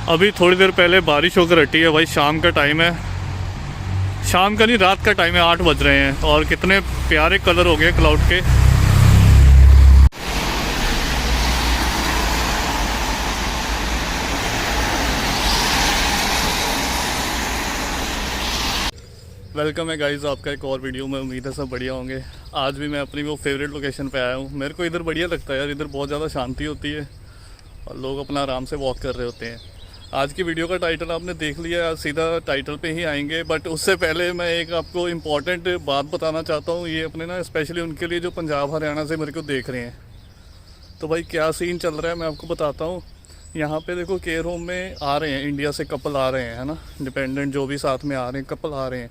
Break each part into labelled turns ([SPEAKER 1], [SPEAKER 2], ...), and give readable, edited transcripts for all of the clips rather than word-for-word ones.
[SPEAKER 1] अभी थोड़ी देर पहले बारिश होकर हटी है भाई। शाम का टाइम है, शाम का नहीं रात का टाइम है, 8 बज रहे हैं और कितने प्यारे कलर हो गए क्लाउड के। वेलकम है गाइस आपका एक और वीडियो में। उम्मीद है सब बढ़िया होंगे। आज भी मैं अपनी वो फेवरेट लोकेशन पे आया हूँ। मेरे को इधर बढ़िया लगता है यार, इधर बहुत ज़्यादा शांति होती है और लोग अपना आराम से वॉक कर रहे होते हैं। आज की वीडियो का टाइटल आपने देख लिया, सीधा टाइटल पे ही आएंगे। बट उससे पहले मैं एक आपको इम्पॉर्टेंट बात बताना चाहता हूँ। ये अपने ना स्पेशली उनके लिए जो पंजाब हरियाणा से मेरे को देख रहे हैं। तो भाई क्या सीन चल रहा है मैं आपको बताता हूँ। यहाँ पे देखो केयर होम में आ रहे हैं, इंडिया से कपल आ रहे हैं, है ना, डिपेंडेंट जो भी साथ में आ रहे हैं, कपल आ रहे हैं।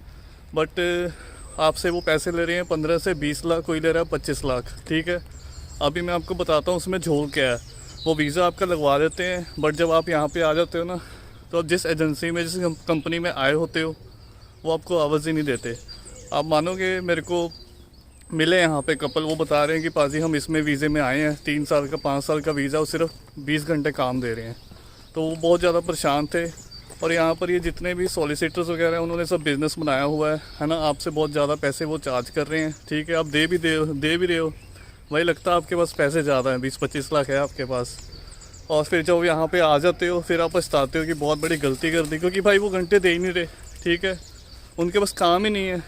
[SPEAKER 1] बट आपसे वो पैसे ले रहे हैं 15 से 20 लाख, कोई ले रहा है 25 लाख। ठीक है, अभी मैं आपको बताता हूँ उसमें झोल क्या है। वो वीज़ा आपका लगवा देते हैं, बट जब आप यहाँ पे आ जाते हो ना, तो आप जिस एजेंसी में, जिस कंपनी में आए होते हो, वो आपको आवाज़ ही नहीं देते। आप मानोगे, मेरे को मिले यहाँ पे कपल, वो बता रहे हैं कि पाजी हम इसमें वीज़े में आए हैं, 3 साल का 5 साल का वीज़ा, और सिर्फ 20 घंटे काम दे रहे हैं। तो वो बहुत ज़्यादा परेशान थे। और यहाँ पर ये जितने भी सॉलिसिटर्स वगैरह हैं, उन्होंने सब बिज़नेस बनाया हुआ है ना। आपसे बहुत ज़्यादा पैसे वो चार्ज कर रहे हैं। ठीक है, आप दे भी रहे हो भाई, लगता है आपके पास पैसे ज़्यादा हैं, 20-25 लाख है आपके पास। और फिर जब यहाँ पे आ जाते हो, फिर आप पछताते हो कि बहुत बड़ी गलती कर दी, क्योंकि भाई वो घंटे दे ही नहीं रहे। ठीक है, उनके पास काम ही नहीं है।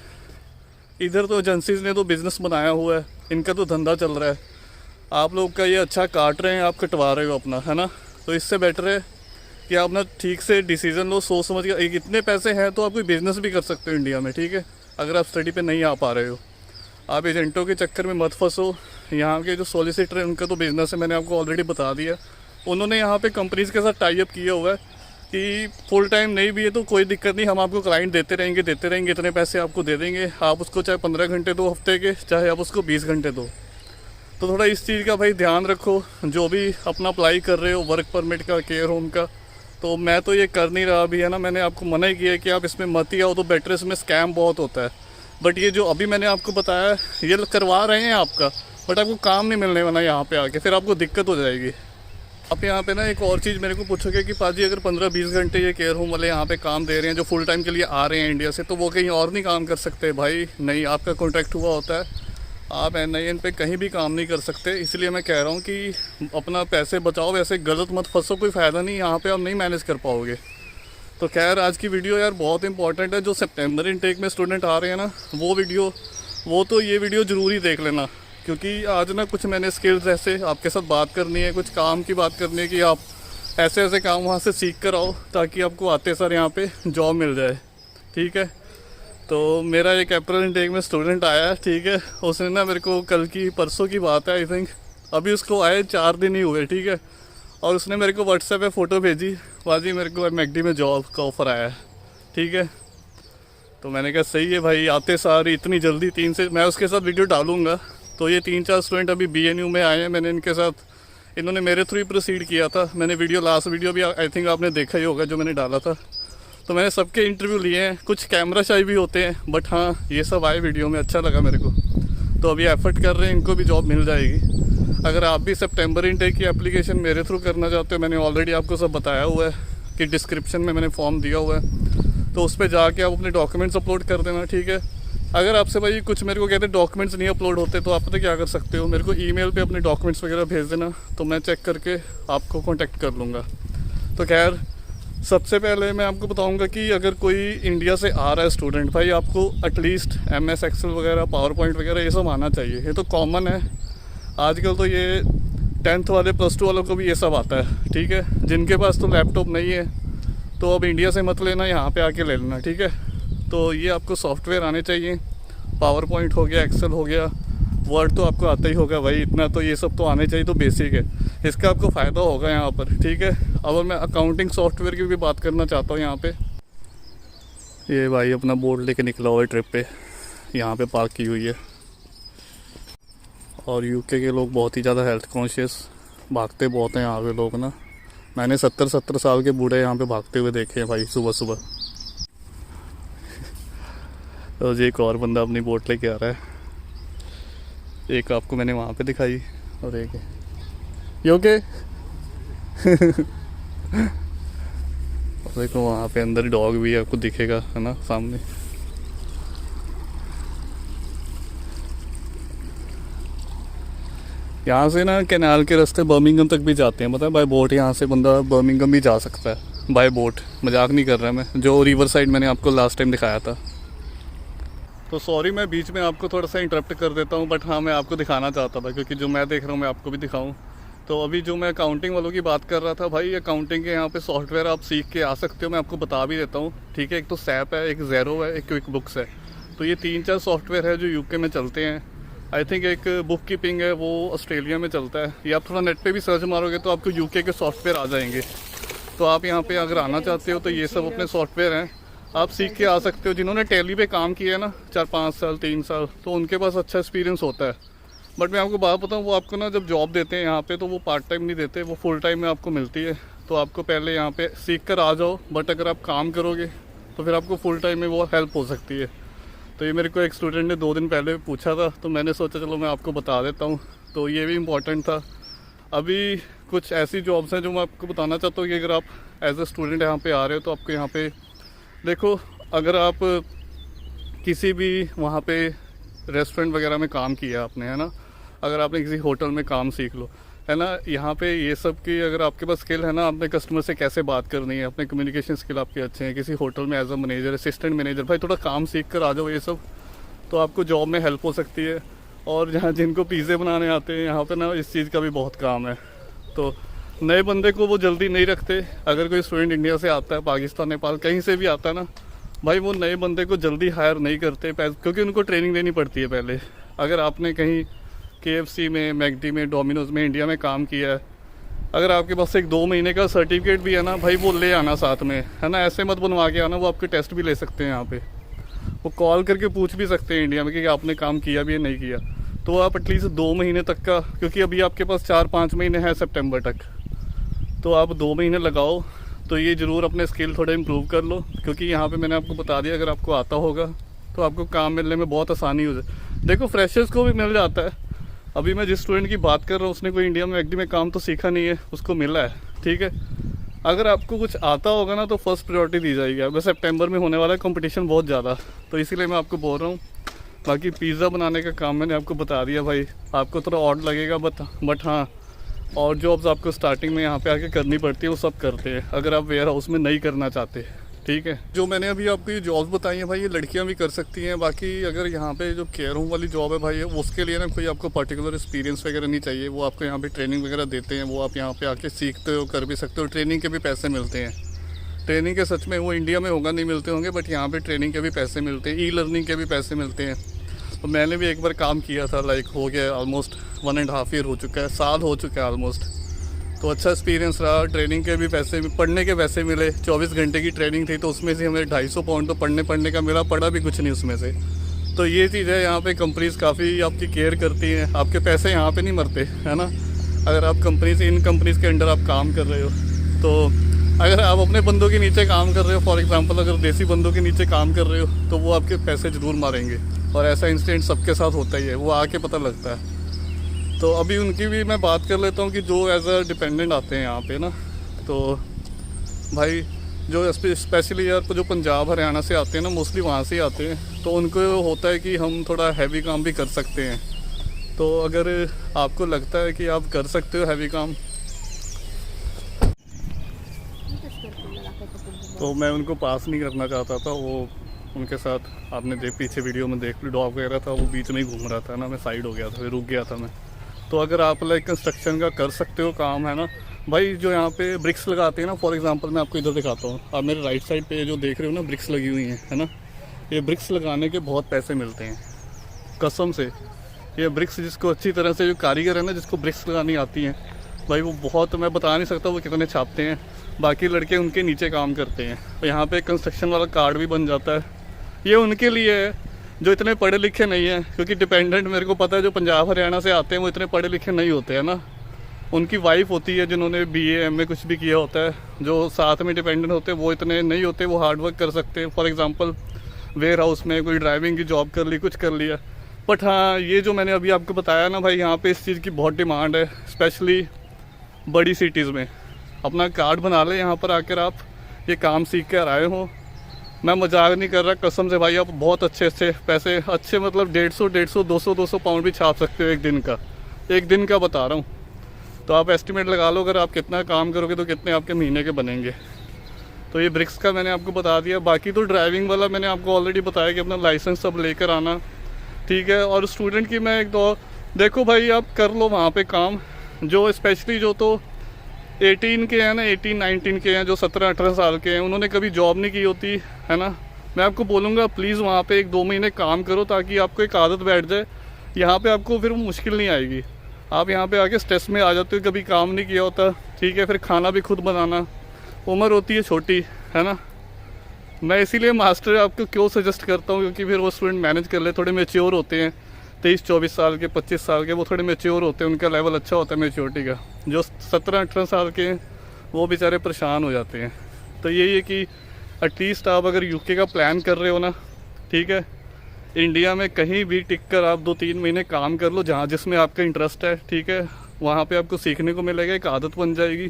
[SPEAKER 1] इधर तो एजेंसीज़ ने तो बिज़नेस बनाया हुआ है, इनका तो धंधा चल रहा है। आप लोग का ये अच्छा काट रहे हैं, आप कटवा रहे हो अपना, है ना। तो इससे बेटर है कि आप ना ठीक से डिसीज़न लो, सोच समझ के। इतने पैसे हैं तो आप कोई बिज़नेस भी कर सकते हो इंडिया में। ठीक है, अगर आप स्टडी पे नहीं आ पा रहे हो, आप एजेंटों के चक्कर में मत फंसो। यहाँ के जो सॉलिसिटर हैं, उनका तो बिज़नेस है, मैंने आपको ऑलरेडी बता दिया। उन्होंने यहाँ पे कंपनीज़ के साथ टाई अप किया हुआ है कि फुल टाइम नहीं भी है तो कोई दिक्कत नहीं, हम आपको क्लाइंट देते रहेंगे, इतने पैसे आपको दे देंगे। आप उसको चाहे 15 घंटे दो हफ्ते के, चाहे आप उसको 20 घंटे दो। तो थोड़ा इस चीज़ का भाई ध्यान रखो, जो भी अपना अप्लाई कर रहे हो वर्क परमिट का, केयर होम का। तो मैं तो ये कर नहीं रहा अभी, है ना। मैंने आपको मना ही किया है कि आप इसमें मत ही आओ, तो बेटर। इसमें स्कैम बहुत होता है। बट ये जो अभी मैंने आपको बताया, ये करवा रहे हैं आपका, बट आपको काम नहीं मिलने वाला यहाँ पे आके, फिर आपको दिक्कत हो जाएगी। आप यहाँ पे ना एक और चीज़ मेरे को पूछोगे कि पाजी अगर 15-20 घंटे ये केयर होम वाले यहाँ पे काम दे रहे हैं, जो फुल टाइम के लिए आ रहे हैं इंडिया से, तो वो कहीं और नहीं काम कर सकते? भाई नहीं, आपका कॉन्ट्रैक्ट हुआ होता है, आप NIN पे कहीं भी काम नहीं कर सकते। इसलिए मैं कह रहा हूँ कि अपना पैसे बचाओ, वैसे गलत मत फंसो, कोई फ़ायदा नहीं, यहाँ पे आप नहीं मैनेज कर पाओगे। तो खैर आज की वीडियो यार बहुत इंपॉर्टेंट है। जो सितंबर इनटेक में स्टूडेंट आ रहे हैं ना, वो तो ये वीडियो ज़रूरी देख लेना, क्योंकि आज ना कुछ मैंने स्किल्स ऐसे आपके साथ बात करनी है, कुछ काम की बात करनी है कि आप ऐसे ऐसे काम वहाँ से सीख कर आओ, ताकि आपको आते सर यहाँ पे जॉब मिल जाए। ठीक है, तो मेरा एक अप्रैल इनटेक में स्टूडेंट आया है। ठीक है, उसने ना मेरे को परसों की बात है आई थिंक, अभी उसको आए 4 दिन ही हुए। ठीक है, और उसने मेरे को व्हाट्सएप पे फ़ोटो भेजी, बाजी मेरे को McD में जॉब का ऑफ़र आया है। ठीक है, तो मैंने कहा सही है भाई, आते सारी इतनी जल्दी 3 से, मैं उसके साथ वीडियो डालूँगा। तो ये 3-4 स्टूडेंट अभी BNU में आए हैं, मैंने इनके साथ, इन्होंने मेरे थ्रू ही प्रोसीड किया था। मैंने लास्ट वीडियो भी आई थिंक आपने देखा ही होगा जो मैंने डाला था। तो मैंने सबके इंटरव्यू लिए हैं, कुछ कैमरा शाई भी होते हैं, बट हाँ ये सब आए वीडियो में, अच्छा लगा मेरे को। तो अभी एफर्ट कर रहे हैं, इनको भी जॉब मिल जाएगी। अगर आप भी सितंबर इनटेक की एप्लीकेशन मेरे थ्रू करना चाहते हो, मैंने ऑलरेडी आपको सब बताया हुआ है कि डिस्क्रिप्शन में मैंने फॉर्म दिया हुआ है, तो उस पर जाके आप अपने डॉक्यूमेंट्स अपलोड कर देना। ठीक है, अगर आपसे भाई कुछ मेरे को कहते हैं डॉक्यूमेंट्स नहीं अपलोड होते, तो आप पता क्या कर सकते हो, मेरे को ईमेल पे अपने डॉक्यूमेंट्स वगैरह भेज देना, तो मैं चेक करके आपको कांटेक्ट कर लूँगा। तो खैर सबसे पहले मैं आपको बताऊंगा कि अगर कोई इंडिया से आ रहा है स्टूडेंट, भाई आपको एटलीस्ट MS Excel वगैरह, PowerPoint वगैरह ये सब आना चाहिए। ये तो कॉमन है आजकल, तो ये 10th वाले +2 वालों को भी ये सब आता है। ठीक है, जिनके पास तो लैपटॉप नहीं है, तो अब इंडिया से मत लेना, यहाँ पे आके ले लेना। ठीक है, तो ये आपको सॉफ्टवेयर आने चाहिए, PowerPoint हो गया, Excel हो गया, वर्ड तो आपको आता ही होगा भाई, इतना तो ये सब तो आने चाहिए, तो बेसिक है, इसका आपको फ़ायदा होगा यहाँ पर। ठीक है, अब मैं अकाउंटिंग सॉफ्टवेयर की भी बात करना चाहता हूँ। यहाँ पे ये भाई अपना बोर्ड लेके निकला हुआ है ट्रिप पे, यहाँ पे पार्क की हुई है। और UK के लोग बहुत ही ज़्यादा हेल्थ कॉन्शियस, भागते बहुत हैं यहाँ पे लोग ना। मैंने 70 साल के बूढ़े यहाँ पे भागते हुए देखे हैं भाई सुबह सुबह। तो जी एक और बंदा अपनी बोट लेके आ रहा है, एक आपको मैंने वहाँ पे दिखाई, और एक ये ओके। देखो वहाँ पे अंदर डॉग भी है, आपको दिखेगा है ना सामने। यहाँ से ना कैनाल के रास्ते बर्मिंघम तक भी जाते हैं, मतलब बाय बोट यहाँ से बंदा बर्मिंघम भी जा सकता है बाय बोट। मजाक नहीं कर रहा मैं, जो रिवर साइड मैंने आपको लास्ट टाइम दिखाया था। तो सॉरी मैं बीच में आपको थोड़ा सा इंटरप्ट कर देता हूँ, बट हाँ मैं आपको दिखाना चाहता था क्योंकि जो मैं देख रहा हूँ मैं आपको भी दिखाऊँ। तो अभी जो मैं अकाउंटिंग वालों की बात कर रहा था, भाई अकाउंटिंग के यहाँ पे सॉफ्टवेयर आप सीख के आ सकते हो, मैं आपको बता भी देता हूँ, ठीक है। एक तो सैप है, एक ज़ेरो है, एक क्विक बुक्स है। तो ये 3-4 सॉफ्टवेयर है जो यूके में चलते हैं। आई थिंक एक बुक कीपिंग है, वो ऑस्ट्रेलिया में चलता है। ये आप थोड़ा नेट पे भी सर्च मारोगे तो आपको यूके के सॉफ्टवेयर आ जाएंगे। तो आप यहाँ पे अगर आना चाहते हो तो ये सब अपने सॉफ्टवेयर हैं, आप सीख के आ सकते हो। जिन्होंने टैली पे काम किया है ना 4-5 साल 3 साल, तो उनके पास अच्छा एक्सपीरियंस होता है। बट मैं आपको बात बताऊँ, वो आपको ना जब जॉब देते हैं यहाँ पे तो वो पार्ट टाइम नहीं देते, वो फुल टाइम में आपको मिलती है। तो आपको पहले यहाँ पे सीख कर आ जाओ, बट अगर आप काम करोगे तो फिर आपको फुल टाइम में वो हेल्प हो सकती है। तो ये मेरे को एक स्टूडेंट ने 2 दिन पहले पूछा था, तो मैंने सोचा चलो मैं आपको बता देता हूँ। तो ये भी इम्पॉर्टेंट था। अभी कुछ ऐसी जॉब्स हैं जो मैं आपको बताना चाहता हूँ कि अगर आप एज ए स्टूडेंट यहाँ पे आ रहे हो तो आपको यहाँ पे देखो, अगर आप किसी भी वहाँ पे रेस्टोरेंट वगैरह में काम किया आपने, है ना, अगर आपने किसी होटल में काम सीख लो, है ना, यहाँ पे ये सब की अगर आपके पास स्किल है ना, आपने कस्टमर से कैसे बात करनी है, अपने कम्युनिकेशन स्किल आपके अच्छे हैं, किसी होटल में as a manager assistant manager, भाई थोड़ा काम सीख कर आ जाओ ये सब, तो आपको जॉब में हेल्प हो सकती है। और जहाँ जिनको पिज़्ज़े बनाने आते हैं यहाँ पे ना इस चीज़ का भी बहुत काम है। तो नए बंदे को वो जल्दी नहीं रखते। अगर कोई स्टूडेंट इंडिया से आता है, पाकिस्तान नेपाल कहीं से भी आता है ना भाई, वो नए बंदे को जल्दी हायर नहीं करते, क्योंकि उनको ट्रेनिंग देनी पड़ती है पहले। अगर आपने कहीं KFC में, मैकडी में, डोमिनोज़ में इंडिया में काम किया है, अगर आपके पास एक 2 महीने का सर्टिफिकेट भी है ना भाई, वो ले आना साथ में, है ना। ऐसे मत बनवा के आना, वो आपके टेस्ट भी ले सकते हैं यहाँ पे, वो कॉल करके पूछ भी सकते हैं इंडिया में कि आपने काम किया भी है नहीं किया। तो आप एटलीस्ट 2 महीने तक का, क्योंकि अभी आपके पास 4-5 महीने हैं सितंबर तक, तो आप 2 महीने लगाओ। तो ये ज़रूर अपने स्किल थोड़े इम्प्रूव कर लो, क्योंकि यहाँ पे मैंने आपको बता दिया, अगर आपको आता होगा तो आपको काम मिलने में बहुत आसानी हो जाए। देखो फ्रेशर्स को भी मिल जाता है। अभी मैं जिस स्टूडेंट की बात कर रहा हूँ उसने कोई इंडिया में मैकडी में काम तो सीखा नहीं है, उसको मिला है, ठीक है। अगर आपको कुछ आता होगा ना तो फर्स्ट प्रायोरिटी दी जाएगी। अब सितंबर में होने वाला है कंपटीशन बहुत ज़्यादा, तो इसीलिए मैं आपको बोल रहा हूँ। बाकी पिज़्ज़ा बनाने का काम मैंने आपको बता दिया भाई, आपको थोड़ा ऑड लगेगा बट हाँ, और जॉब्स आपको स्टार्टिंग में यहाँ पे आके करनी पड़ती है, वो सब करते हैं अगर आप वेयर हाउस में नहीं करना चाहते, ठीक है। जो मैंने अभी आपको ये जॉब्स बताई हैं भाई, ये लड़कियां भी कर सकती हैं। बाकी अगर यहाँ पे जो केयर होम वाली जॉब है भाई, उसके लिए ना कोई आपको पर्टिकुलर एक्सपीरियंस वगैरह नहीं चाहिए। वो आपको यहाँ पे ट्रेनिंग वगैरह देते हैं, वो आप यहाँ पे आके सीखते हो, कर भी सकते हो। ट्रेनिंग के भी पैसे मिलते हैं। ट्रेनिंग के सच में वो इंडिया में होगा नहीं मिलते होंगे, बट यहाँ पर ट्रेनिंग के भी पैसे मिलते हैं, ई-लर्निंग के भी पैसे मिलते हैं। तो मैंने भी एक बार काम किया था, लाइक हो गया ऑलमोस्ट 1.5 ईयर हो चुका है, साल हो चुका है ऑलमोस्ट। तो अच्छा एक्सपीरियंस रहा। ट्रेनिंग के भी पैसे, पढ़ने के पैसे मिले। 24 घंटे की ट्रेनिंग थी, तो उसमें से हमें 250 पाउंड तो पढ़ने का मिला, पढ़ा भी कुछ नहीं उसमें से। तो ये चीज़ है, यहाँ पे कंपनीज़ काफ़ी आपकी केयर करती हैं। आपके पैसे यहाँ पे नहीं मरते, है ना। अगर आप इन कंपनीज़ के अंडर आप काम कर रहे हो, तो अगर आप अपने बंदों के नीचे काम कर रहे हो, फॉर एग्ज़ाम्पल अगर देसी बंदों के नीचे काम कर रहे हो, तो वो आपके पैसे ज़रूर मारेंगे। और ऐसा इंसिडेंट सबके साथ होता ही है, वो आके पता लगता है। तो अभी उनकी भी मैं बात कर लेता हूँ कि जो एज अ डिपेंडेंट आते हैं यहाँ पे ना, तो भाई जो स्पेशली यार जो पंजाब हरियाणा से आते हैं ना, मोस्टली वहाँ से ही आते हैं। तो उनको होता है कि हम थोड़ा हैवी काम भी कर सकते हैं। तो अगर आपको लगता है कि आप कर सकते हो हैवी काम, तो मैं उनको पास नहीं करना चाहता था। वो उनके साथ आपने पीछे वीडियो में देख ली, डॉग वगैरह था, वो बीच में ही घूम रहा था ना, मैं साइड हो गया था, फिर रुक गया था मैं। तो अगर आप लाइक कंस्ट्रक्शन का कर सकते हो काम, है ना भाई, जो यहाँ पे ब्रिक्स लगाते हैं ना, फॉर एग्जांपल मैं आपको इधर दिखाता हूँ। आप मेरे राइट साइड पे जो देख रहे हो ना, ब्रिक्स लगी हुई हैं, है ना। ये ब्रिक्स लगाने के बहुत पैसे मिलते हैं कसम से। ये ब्रिक्स जिसको अच्छी तरह से, जो कारीगर है ना, जिसको ब्रिक्स लगानी आती हैं भाई, वो बहुत, मैं बता नहीं सकता वो कितने छापते हैं। बाकी लड़के उनके नीचे काम करते हैं। तो यहाँ पे कंस्ट्रक्शन वाला कार्ड भी बन जाता है। ये उनके लिए है जो इतने पढ़े लिखे नहीं हैं, क्योंकि डिपेंडेंट मेरे को पता है जो पंजाब हरियाणा से आते हैं वो इतने पढ़े लिखे नहीं होते हैं ना। उनकी वाइफ होती है जिन्होंने BA MA कुछ भी किया होता है, जो साथ में डिपेंडेंट होते हैं वो इतने नहीं होते, वो हार्ड वर्क कर सकते हैं। फॉर एग्जांपल वेयर हाउस में कोई ड्राइविंग की जॉब कर ली, कुछ कर लिया। बट हाँ, ये जो मैंने अभी आपको बताया ना भाई, यहाँ पे इस चीज़ की बहुत डिमांड है, स्पेशली बड़ी सिटीज़ में। अपना कार्ड बना ले यहाँ पर आकर आप, ये काम सीख कर आए हों। मैं मजाक नहीं कर रहा, कसम से भाई आप बहुत अच्छे पैसे, अच्छे मतलब 150 200 पाउंड भी छाप सकते हो एक दिन का बता रहा हूँ। तो आप एस्टिमेट लगा लो, अगर आप कितना काम करोगे तो कितने आपके महीने के बनेंगे। तो ये ब्रिक्स का मैंने आपको बता दिया। बाकी तो ड्राइविंग वाला मैंने आपको ऑलरेडी बताया कि अपना लाइसेंस सब लेकर आना, ठीक है। और स्टूडेंट की मैं एक दो देखो भाई, आप कर लो वहाँ पे काम, जो स्पेशली जो तो 18 के हैं ना, 18-19 के हैं, जो 17-18 साल के हैं, उन्होंने कभी जॉब नहीं की होती है ना। मैं आपको बोलूँगा प्लीज़ वहाँ पे 1-2 महीने काम करो, ताकि आपको एक आदत बैठ जाए। यहाँ पे आपको फिर मुश्किल नहीं आएगी। आप यहाँ पे आके स्ट्रेस में आ जाते हो, कभी काम नहीं किया होता, ठीक है। फिर खाना भी खुद बनाना, उम्र होती है छोटी, है ना। मैं इसीलिए मास्टर आपको क्यों सजेस्ट करता हूँ, क्योंकि फिर वो स्टूडेंट मैनेज कर ले, थोड़े मेच्योर होते हैं, 23-24 साल के, 25 साल के, वो थोड़े मेच्योर होते हैं, उनका लेवल अच्छा होता है मेच्योरिटी का। जो 17-18 साल के हैं वो बेचारे परेशान हो जाते हैं। तो यही है कि एटलीस्ट आप अगर यूके का प्लान कर रहे हो ना, ठीक है, इंडिया में कहीं भी टिक कर आप 2-3 महीने काम कर लो, जहाँ जिसमें आपका इंटरेस्ट है, ठीक है। वहाँ पे आपको सीखने को मिलेगा, एक आदत बन जाएगी,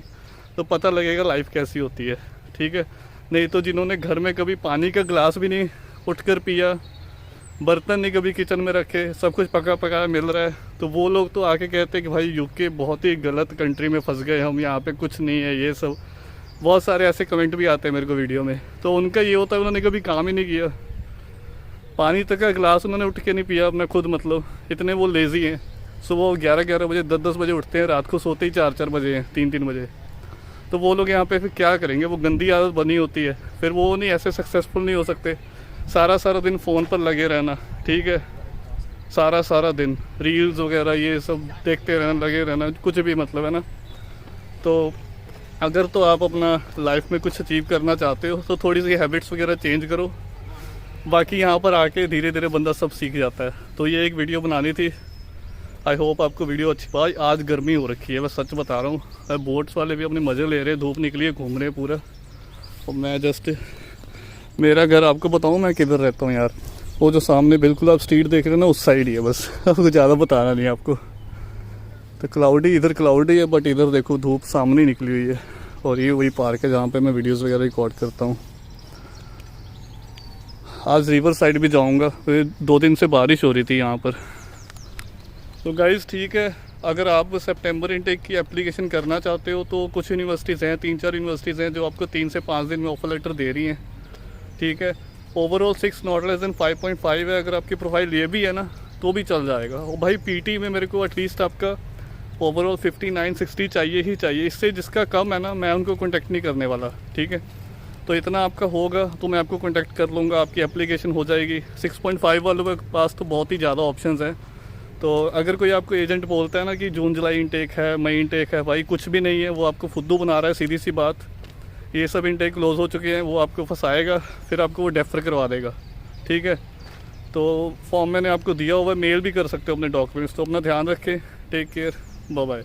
[SPEAKER 1] तो पता लगेगा लाइफ कैसी होती है, ठीक है। नहीं तो जिन्होंने घर में कभी पानी का गिलास भी नहीं उठकर पिया, बर्तन नहीं कभी किचन में रखे, सब कुछ पका पकाया मिल रहा है, तो वो लोग तो आके कहते हैं कि भाई यूके बहुत ही गलत कंट्री में फंस गए हम, यहाँ पे कुछ नहीं है, ये सब बहुत सारे ऐसे कमेंट भी आते हैं मेरे को वीडियो में। तो उनका ये होता है उन्होंने कभी काम ही नहीं किया, पानी तक का गिलास उन्होंने उठ के नहीं पिया अपना खुद, मतलब इतने वो लेज़ी हैं। सुबह 11-11 बजे 10-10 बजे उठते हैं, रात को सोते ही 4-4 बजे हैं, 3-3 बजे। तो वो लोग यहाँ पे फिर क्या करेंगे, वो गंदी आदत बनी होती है, फिर वो नहीं ऐसे सक्सेसफुल नहीं हो सकते। सारा दिन फ़ोन पर लगे रहना, ठीक है, सारा दिन रील्स वगैरह ये सब देखते रहना, लगे रहना, कुछ भी मतलब, है ना। तो अगर तो आप अपना लाइफ में कुछ अचीव करना चाहते हो तो थोड़ी सी हैबिट्स वगैरह चेंज करो, बाकी यहाँ पर आके धीरे धीरे बंदा सब सीख जाता है। तो ये एक वीडियो बनानी थी, आई होप आपको वीडियो अच्छी पाई। आज गर्मी हो रखी है, मैं सच बता रहा हूँ, बोट्स वाले भी अपने मज़े ले रहे हैं, धूप निकली है, घूम रहे हैं पूरा। और मैं जस्ट, मेरा घर आपको बताऊँ मैं किधर रहता हूँ यार, वो जो सामने बिल्कुल आप स्ट्रीट देख रहे हैं ना, उस साइड ही है, बस आपको ज़्यादा बताना नहीं आपको। तो क्लाउडी, इधर क्लाउडी है, बट इधर देखो धूप सामने निकली हुई है। और ये वही पार्क है जहाँ पे मैं वीडियोस वगैरह रिकॉर्ड करता हूँ। आज रिवर साइड भी जाऊँगा, 2 दिन से बारिश हो रही थी यहाँ पर। तो गाइज़ ठीक है, अगर आप सितंबर इनटेक की एप्लीकेशन करना चाहते हो तो कुछ यूनिवर्सिटीज़ हैं, 3-4 यूनिवर्सिटीज़ हैं जो आपको 3 से 5 दिन में ऑफर लेटर दे रही हैं, ठीक है। ओवरऑल 6 नॉट लेस देन 5.5 है। अगर आपकी प्रोफाइल ये भी है ना तो भी चल जाएगा। और भाई पीटी में मेरे को एटलीस्ट आपका ओवरऑल 59-60 चाहिए ही चाहिए। इससे जिसका कम है ना, मैं उनको कॉन्टेक्ट नहीं करने वाला, ठीक है। तो इतना आपका होगा तो मैं आपको कॉन्टेक्ट कर लूँगा, आपकी एप्लीकेशन हो जाएगी। 6.5 वालों के पास तो बहुत ही ज़्यादा ऑप्शंस हैं। तो अगर कोई आपको एजेंट बोलता है ना कि जून जुलाई इनटेक है, मई इनटेक है, भाई कुछ भी नहीं है, वो आपको फुद्दू बना रहा है, सीधी सी बात। ये सब इनटेक क्लोज हो चुके हैं, वो आपको फंसाएगा, फिर आपको वो डेफर करवा देगा, ठीक है। तो फॉर्म मैंने आपको दिया हुआ है, मेल भी कर सकते हो अपने डॉक्यूमेंट्स। तो अपना ध्यान रखें, टेक केयर, बाय बाय।